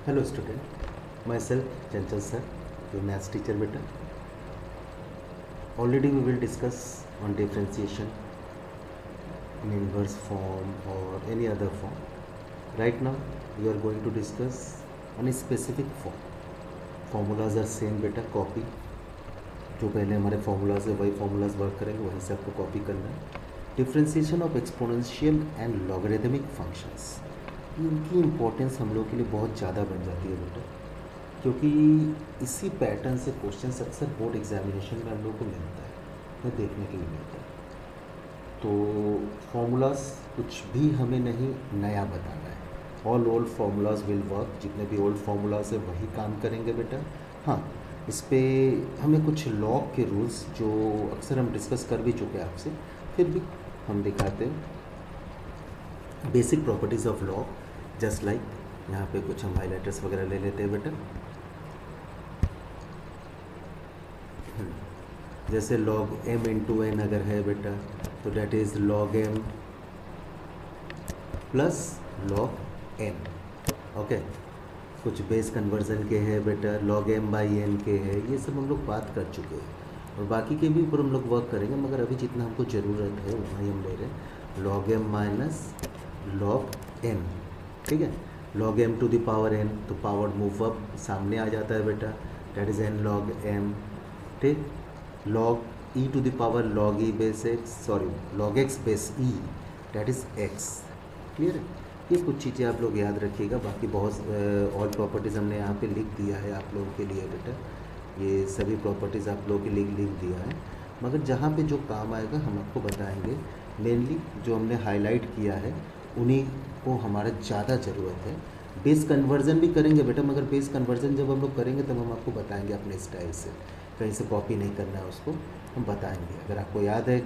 Hello student, my self Chanchal sir, your maths teacher बेटा. Already we will discuss on differentiation in inverse form or any other form. Right now we are going to discuss on a specific form. Formulas are same बेटा, copy. जो पहले हमारे formulas है वही formulas work करेंगे, वहीं से आपको कॉपी करना है. Differentiation of exponential and logarithmic functions, इनकी इम्पोर्टेंस हम लोग के लिए बहुत ज़्यादा बन जाती है बेटा, क्योंकि इसी पैटर्न से क्वेश्चन अक्सर बोर्ड एग्जामिनेशन में हम लोग को मिलता है या देखने के लिए मिलता है. तो फॉर्मूलाज कुछ भी हमें नहीं नया बताना है. All old formulas will work. जितने भी ओल्ड फार्मूलाज है वही काम करेंगे बेटा. हाँ, इस पर हमें कुछ लॉग के रूल्स जो अक्सर हम डिस्कस कर भी चुके हैं आपसे, फिर भी हम दिखाते हैं basic properties of log. Just like यहाँ पे कुछ हम हाईलाइटर्स वगैरह ले लेते हैं बेटा. जैसे log m इंटू एन अगर है बेटा, तो that is log m plus log n. Okay, कुछ बेस कन्वर्जन के हैं बेटा, log m बाई n के है. ये सब हम लोग बात कर चुके हैं और बाकी के भी ऊपर हम लोग वर्क करेंगे, मगर अभी जितना हमको ज़रूरत है उतना ही हम ले रहे हैं. log m minus log n, ठीक है. log m to the power n, तो पावर मूव अप सामने आ जाता है बेटा, that is n log m. ठीक. log e टू द पावर log e base x, sorry log x base e, that is x. Clear है. ये कुछ चीज़ें आप लोग याद रखिएगा. बाकी बहुत ऑल प्रॉपर्टीज़ हमने यहाँ पे लिख दिया है आप लोगों के लिए बेटा. ये सभी प्रॉपर्टीज़ आप लोगों के लिए लिख दिया है, मगर जहाँ पे जो काम आएगा हम आपको बताएंगे. मेनली जो हमने हाईलाइट किया है उन्हीं को हमारा ज़्यादा ज़रूरत है. बेस कन्वर्जन भी करेंगे बेटा, मगर बेस कन्वर्जन जब हम लोग करेंगे तब हम आपको बताएंगे अपने स्टाइल से, कहीं से कॉपी नहीं करना है उसको, हम बताएंगे. अगर आपको याद है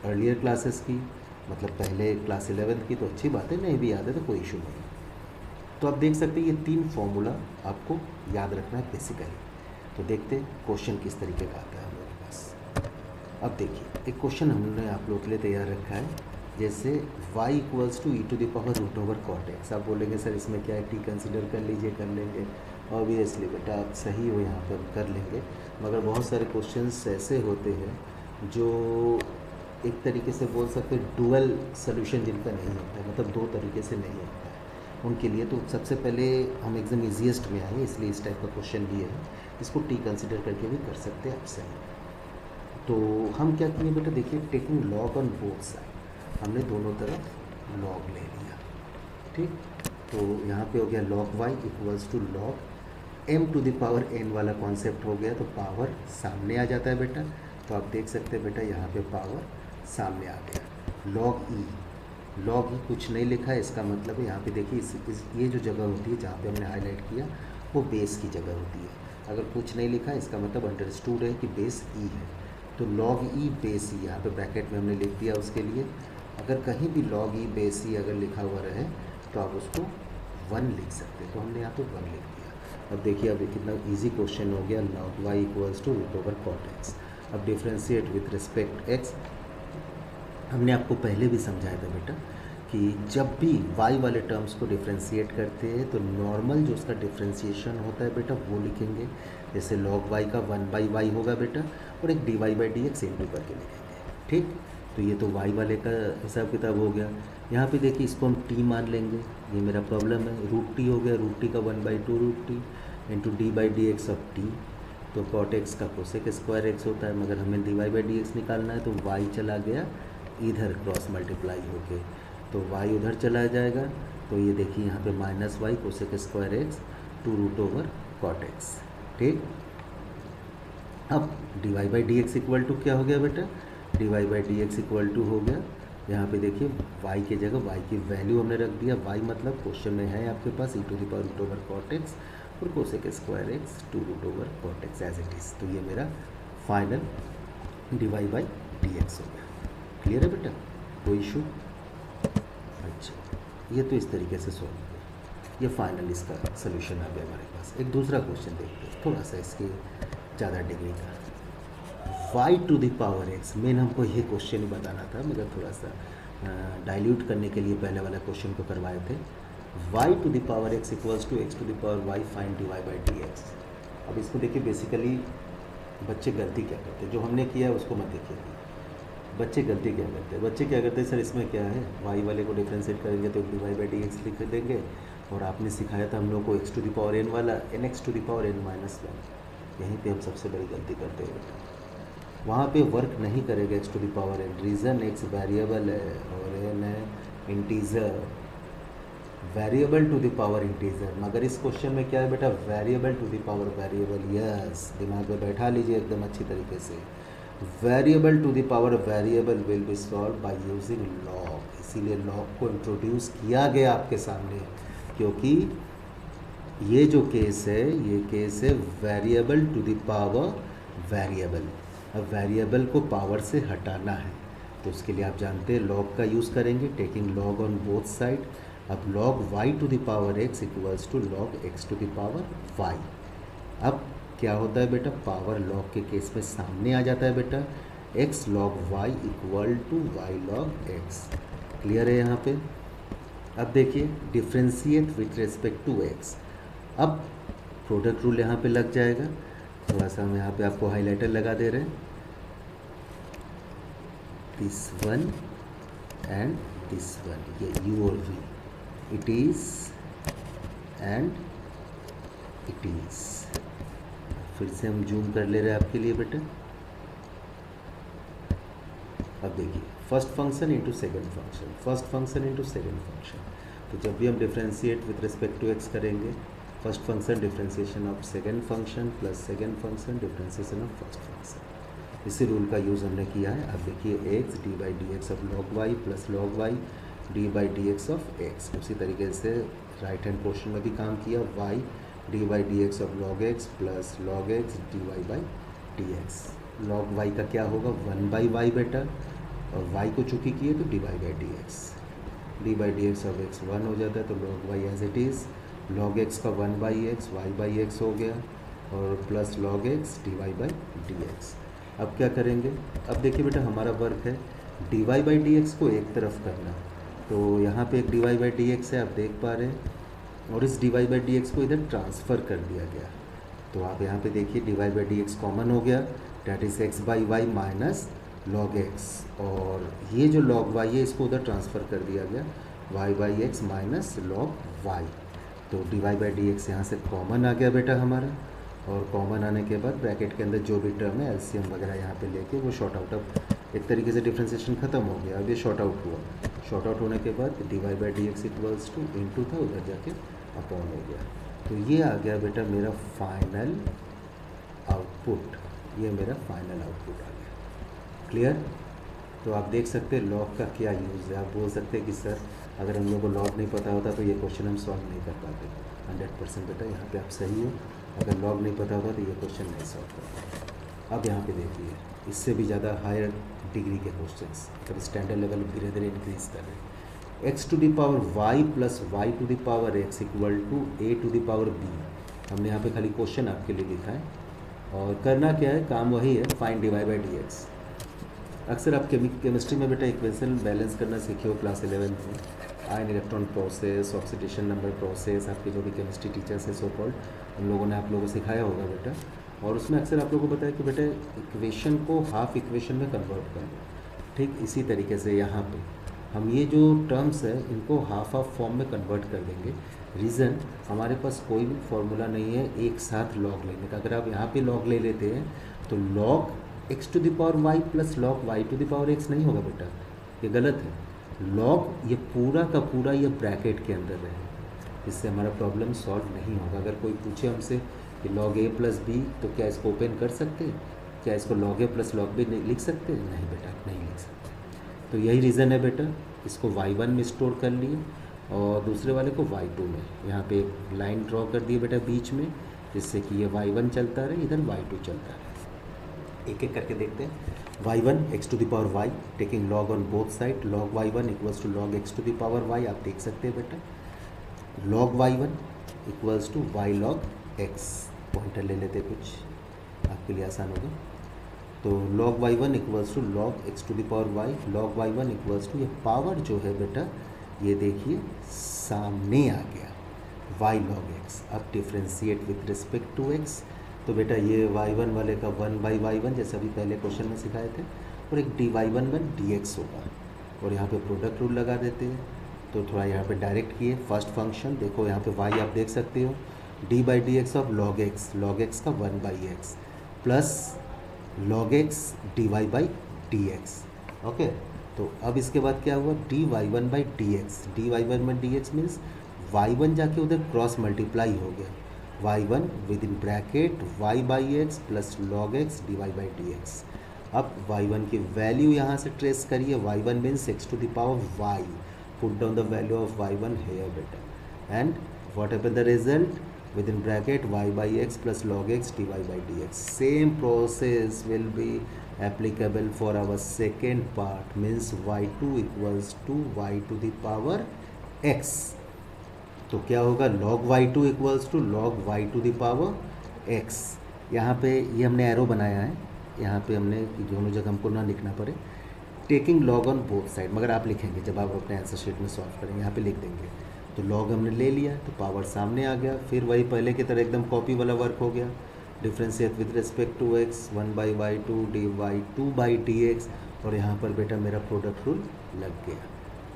अर्लियर क्लासेस की, मतलब पहले क्लास 11 की, तो अच्छी बात है. नहीं भी याद है तो कोई इशू नहीं. तो आप देख सकते हैं ये 3 फॉर्मूला आपको याद रखना है बेसिकली. तो देखते हैं क्वेश्चन किस तरीके का आता है हम लोग के पास. अब देखिए एक क्वेश्चन हमने आप लोग के लिए तैयार रखा है. जैसे y equals to e to the power root over cot x. आप बोलेंगे सर इसमें क्या है, टी कंसिडर कर लीजिए. कर लेंगे ऑब्वियसली बेटा, आप सही हो यहाँ पर कर लेंगे. मगर बहुत सारे क्वेश्चंस ऐसे होते हैं जो एक तरीके से बोल सकते हैं डुअल सोल्यूशन जिनका नहीं होता है, मतलब 2 तरीके से नहीं होता है. उनके लिए तो सबसे पहले हम एकदम ईजीएस्ट में आए, इसलिए इस टाइप का क्वेश्चन भी है. इसको टी कंसिडर करके भी कर सकते हैं आप सही. तो हम क्या किए बेटा, देखिए taking log on both side, हमने दोनों तरफ लॉग ले लिया. ठीक. तो यहाँ पे हो गया log y equals to log m to the power n वाला कॉन्सेप्ट हो गया. तो पावर सामने आ जाता है बेटा. तो आप देख सकते हैं बेटा यहाँ पे पावर सामने आ गया. log e कुछ नहीं लिखा है, इसका मतलब है यहाँ पे देखिए ये जो जगह होती है जहाँ पे हमने हाईलाइट किया वो बेस की जगह होती है. अगर कुछ नहीं लिखा है इसका मतलब अंडरस्टूड है कि बेस e है. तो log e बेस e यहाँ पे ब्रैकेट में हमने लिख दिया उसके लिए. अगर कहीं भी log e बेस e अगर लिखा हुआ रहे तो आप उसको 1 लिख सकते हैं. तो हमने यहाँ पे 1 लिख दिया. अब देखिए अब कितना इजी क्वेश्चन हो गया. log y equals to root over cot x. अब डिफ्रेंशिएट विथ रिस्पेक्ट x. हमने आपको पहले भी समझाया था बेटा कि जब भी y वाले टर्म्स को डिफ्रेंशिएट करते हैं तो नॉर्मल जो उसका डिफ्रेंशिएशन होता है बेटा वो लिखेंगे. जैसे log y का 1 बाई वाई होगा बेटा, और एक dy by d x into करके लिखेंगे. ठीक. तो ये तो y वाले का हिसाब किताब हो गया. यहाँ पे देखिए इसको हम t मान लेंगे, ये मेरा प्रॉब्लम है. रूट टी हो गया, रूट टी का 1 by 2 root t into d by d x of t. तो कॉट एक्स का कोसेक स्क्वायर एक्स होता है, मगर हमें d y by d x निकालना है. तो y चला गया इधर क्रॉस मल्टीप्लाई होके, तो y उधर चला जाएगा. तो ये देखिए यहाँ पे minus y cosec square x to root over cot x. ठीक. अब d y by d x equal to क्या हो गया बेटा, d y by d x equal to हो गया. यहाँ पे देखिए y की जगह y की वैल्यू हमने रख दिया. y मतलब क्वेश्चन में है आपके पास e to the power root over cot x और cosec square x to root over cot x as it is. तो ये मेरा final d y by d x हो गया. क्लियर है बेटा, कोई इशू. अच्छा, ये तो इस तरीके से सॉल्व हो गया. ये फाइनल इसका सोल्यूशन आ गया हमारे पास. एक दूसरा क्वेश्चन देखते हैं, थोड़ा सा इसकी ज़्यादा डिग्री का. y to the power x. मेन हमको ये क्वेश्चन ही बताना था, मगर थोड़ा सा डाइल्यूट करने के लिए पहले वाला क्वेश्चन को करवाए थे. Y to the power x equals to x to the power y find d y by d x. अब इसको देखिए, बेसिकली बच्चे गलती क्या करते हैं, जो हमने किया है उसको मत देखिए। बच्चे गलती क्या करते हैं, बच्चे क्या करते हैं, सर इसमें क्या है, वाई वाले को डिफ्रेंशिएट करेंगे तो d y by d x लिख देंगे, और आपने सिखाया था हम लोग को x to the power n वाला n x to the power n minus one. यहीं पे हम सबसे बड़ी गलती करते हैं बेटा, वहाँ पे वर्क नहीं करेगा x to the power n. Reason x variable है और एन है integer, variable to the power integer. मगर इस क्वेश्चन में क्या है बेटा, variable to the power variable. Yes, दिमाग में बैठा लीजिए एकदम अच्छी तरीके से। Variable to the power variable will be solve by using log. इसीलिए लॉग को इंट्रोड्यूस किया गया आपके सामने, क्योंकि ये जो केस है, ये केस है variable to the power variable. अब वेरिएबल को पावर से हटाना है, तो उसके लिए आप जानते हैं लॉग का यूज़ करेंगे, taking log on both side. अब log y to the power x equals to log x to the power y. अब क्या होता है बेटा, पावर लॉग के केस में सामने आ जाता है बेटा, x log y equal to y log x. Clear है यहाँ पे। अब देखिए, differentiate with respect to x. अब प्रोडक्ट रूल यहाँ पे लग जाएगा, थोड़ा सा हम यहाँ पे आपको हाइलाइटर लगा दे रहे हैं, this one and this one, ये यू और v, it is and it is. फिर से हम जूम कर ले रहे हैं आपके लिए बेटा। अब देखिए, first function into second function, first function into second function. तो जब भी हम differentiate with respect to x करेंगे, first function differentiation of second function plus second function differentiation of first function. इसी रूल का यूज़ हमने किया है। अब देखिए, x d by d x of log y plus log y d by d x of x. उसी तरीके से राइट हैंड पोर्शन में भी काम किया, y d by d x of log x plus log x d y by d x. Log y का क्या होगा, वन बाई वाई बेटा, और वाई को चूँकि किए तो d y by d x. D by d x of x one हो जाता है, तो log y as it is, log x का one by x y by x हो गया, और plus log x d y by d x. अब क्या करेंगे, अब देखिए बेटा, हमारा वर्क है d y by d x को एक तरफ करना। तो यहाँ पे एक d y by d x है, आप देख पा रहे हैं, और इस d y by d x को इधर ट्रांसफ़र कर दिया गया। तो आप यहाँ पे देखिए, d y by d x common हो गया, that is x by y minus log x, और ये जो लॉग वाई है इसको उधर ट्रांसफ़र कर दिया गया, y by x minus log y. तो d y by d x यहाँ से कॉमन आ गया बेटा हमारा, और कॉमन आने के बाद ब्रैकेट के अंदर जो भी टर्म है एलसीएम वगैरह यहाँ पे लेके वो शॉर्ट आउट। अब एक तरीके से डिफ्रेंशिएशन ख़त्म हो गया, अब ये शॉर्ट आउट हुआ। शॉर्ट आउट होने के बाद d y by d x equals to into था, उधर जाके अपॉन हो गया। तो ये आ गया बेटा मेरा फाइनल आउटपुट, ये मेरा फाइनल आउटपुट आ गया। क्लियर। तो आप देख सकते हैं लॉग का क्या यूज़ है। आप बोल सकते हैं कि सर अगर हम लोग को लॉग नहीं पता होता तो ये क्वेश्चन हम सॉल्व नहीं कर पाते। 100% बेटा यहाँ पे आप सही हो, अगर लॉग नहीं पता होता तो ये क्वेश्चन नहीं सॉल्व कर पाते। अब यहाँ पे देखिए, इससे भी ज़्यादा हायर डिग्री के क्वेश्चंस, मतलब स्टैंडर्ड लेवल धीरे धीरे इंक्रीज कर रहे हैं। X to the power y plus y to the power x equal to a to the power b. हमने यहाँ पे खाली क्वेश्चन आपके लिए लिखा है, और करना क्या है, काम वही है, find d y by d x. अक्सर आप केमिस्ट्री में बेटा इक्वेशन बैलेंस करना सीखे हो क्लास 11th में, ion electron process, oxidation number process, आपके जो भी केमिस्ट्री टीचर्स है सो कॉल्ड, उन लोगों ने आप लोगों को सिखाया होगा बेटा। और उसमें अक्सर आप लोगों को बताया कि बेटा इक्वेशन को हाफ इक्वेशन में कन्वर्ट कर दो। ठीक इसी तरीके से यहाँ पे हम ये जो टर्म्स है इनको हाफ हाफ फॉर्म में कन्वर्ट कर देंगे। रीज़न, हमारे पास कोई भी फॉर्मूला नहीं है एक साथ लॉग लेने का। अगर आप यहाँ पे लॉग ले लेते हैं तो log x to the power y plus log y to the power x नहीं होगा बेटा, ये गलत है। लॉग ये पूरा का पूरा ये ब्रैकेट के अंदर रहे, इससे हमारा प्रॉब्लम सॉल्व नहीं होगा। अगर कोई पूछे हमसे कि लॉग ए प्लस बी, तो क्या इसको ओपन कर सकते हैं, क्या इसको लॉग ए प्लस लॉग बी लिख सकते हैं? नहीं बेटा, नहीं लिख सकते। तो यही रीज़न है बेटा, इसको y1 में स्टोर कर लिए और दूसरे वाले को y2 में। यहाँ पे एक लाइन ड्रॉ कर दिए बेटा बीच में, जिससे कि ये y1 चलता रहे, इधर y2 चलता रहे। एक एक करके देखते हैं। y1 x to the power y, taking log on both side, log y1 equals to log x to the power y। आप देख सकते हैं बेटा, log y1 equals to y log x। Pointer ले लेते कुछ, आपके लिए आसान होगा। तो log y1 equals to log x to the power y, log y1 equals to, ये पावर जो है बेटा ये देखिए सामने आ गया y log x। अब differentiate with respect to x, तो बेटा ये y1 वाले का 1/y1 जैसे अभी पहले क्वेश्चन में सिखाए थे, और एक dy1/dx होगा, और यहाँ पे प्रोडक्ट रूल लगा देते हैं। तो थोड़ा यहाँ पे डायरेक्ट किए फर्स्ट फंक्शन, देखो यहाँ पे y आप देख सकते हो d/dx ऑफ log x का 1/x plus log x dy/dx। Okay, तो अब इसके बाद क्या हुआ dy1/dx मीन्स y1 जाके उधर क्रॉस मल्टीप्लाई हो गया y1 with in bracket y/x plus log x dy/dx। अब y1 की वैल्यू यहाँ से ट्रेस करिए, y1 means x to the power y, put down the value of y1 here बेटा, and what happen the result with in bracket y/x plus log x dy/dx। Same process will be applicable for our second part, means y2 equals to y to the power x। तो क्या होगा log y2 equals to log y to the power x। यहाँ पे ये हमने arrow बनाया है, यहाँ पे हमने दोनों जगह हमको ना लिखना पड़े, taking log on both side, मगर आप लिखेंगे जब आप अपने आंसर शीट में सॉल्व करेंगे, यहाँ पे लिख देंगे। तो log हमने ले लिया तो पावर सामने आ गया, फिर वही पहले की तरह एकदम कॉपी वाला वर्क हो गया, differentiate with respect to x 1/y2 dy2/dx, और यहाँ पर बेटा मेरा प्रोडक्ट रूल लग गया।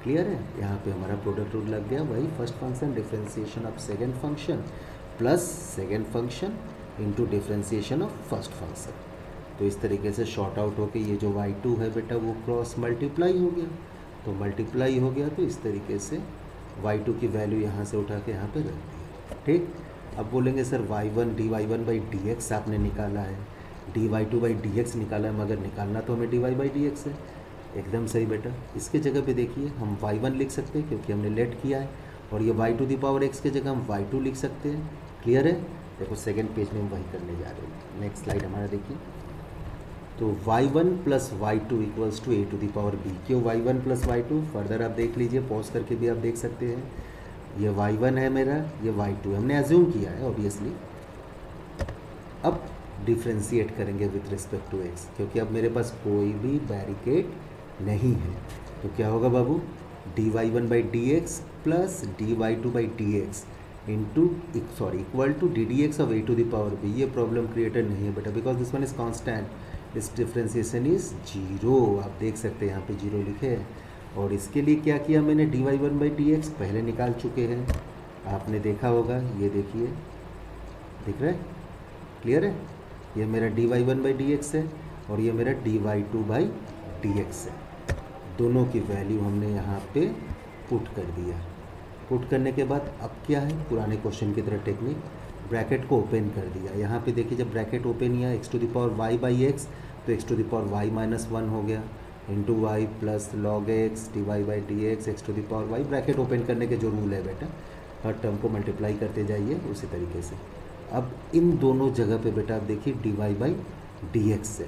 क्लियर है, यहाँ पे हमारा प्रोडक्ट रूल लग गया, वही first function differentiation of second function plus second function into differentiation of first function. तो इस तरीके से शॉर्ट आउट होके ये जो y2 है बेटा वो क्रॉस मल्टीप्लाई हो गया, तो मल्टीप्लाई हो गया, तो इस तरीके से y2 की वैल्यू यहाँ से उठा के यहाँ पे रख दी। ठीक, अब बोलेंगे सर y1 dy1/dx आपने निकाला है, dy2/dx निकाला है, मगर निकालना तो हमें dy/dx है। एकदम सही बेटा, इसके जगह पे देखिए हम y1 लिख सकते हैं क्योंकि हमने लेट किया है, और ये y to the power x के जगह हम y2 लिख सकते हैं। क्लियर है, देखो सेकेंड पेज में हम वही करने जा रहे हैं। नेक्स्ट स्लाइड हमारा देखिए, तो y1 plus y2 equals to a to the power b। क्यों y1 प्लस y2, फर्दर आप देख लीजिए, पॉज करके भी आप देख सकते हैं। ये y1 है मेरा, ये y2 है, हमने एज्यूम किया है ऑब्वियसली। अब डिफ्रेंशिएट करेंगे विथ रिस्पेक्ट टू x, क्योंकि अब मेरे पास कोई भी बैरिकेड नहीं है, तो क्या होगा बाबू dy1/dx plus dy2/dx into equal to ddx of a to the power b। ये प्रॉब्लम क्रिएटेड नहीं है बेटा, because this one is constant, this differentiation is 0। आप देख सकते हैं यहाँ पे 0 लिखे हैं, और इसके लिए क्या किया मैंने dy1/dx पहले निकाल चुके हैं, आपने देखा होगा, ये देखिए दिख रहा है, क्लियर है, ये मेरा dy1/dx है और ये मेरा dy2/dx है। दोनों की वैल्यू हमने यहाँ पे पुट कर दिया। पुट करने के बाद अब क्या है, पुराने क्वेश्चन की तरह टेक्निक, ब्रैकेट को ओपन कर दिया। यहाँ पे देखिए जब ब्रैकेट ओपन किया x to the power y/x, तो x to the power y-1 हो गया, into y plus log x dy/dx x to the power y। Bracket open करने के जो रूल है बेटा, हर टर्म को मल्टीप्लाई करते जाइए उसी तरीके से। अब इन दोनों जगह पे बेटा आप देखिए dy/dx से,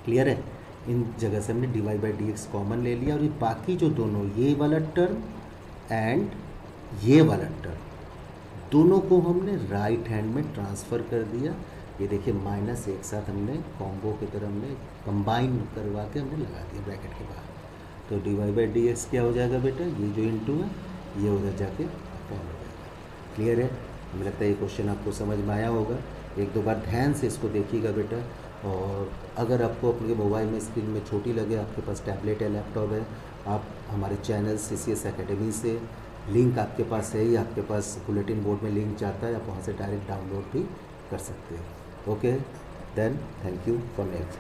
क्लियर है, इन जगह से हमने dy/dx कॉमन ले लिया, और ये बाकी जो दोनों ये वाला टर्म एंड ये वाला टर्म दोनों को हमने राइट हैंड में ट्रांसफ़र कर दिया। ये देखिए माइनस एक साथ हमने कॉम्बो की तरह हमने कंबाइन करवा के हमने लगा दिया ब्रैकेट के बाहर। तो dy/dx क्या हो जाएगा बेटा, ये जो इंटू है ये उधर जाके अपॉन हो जाएगा। क्लियर है, मुझे लगता है ये क्वेश्चन आपको समझ में आया होगा। एक दो बार ध्यान से इसको देखिएगा बेटा, और अगर आपको अपने मोबाइल में स्क्रीन में छोटी लगे, आपके पास टैबलेट या लैपटॉप है, आप हमारे चैनल CCS एकेडमी से, लिंक आपके पास है, या आपके पास बुलेटिन बोर्ड में लिंक जाता है, आप वहाँ से डायरेक्ट डाउनलोड भी कर सकते हैं। Okay then, thank you for next.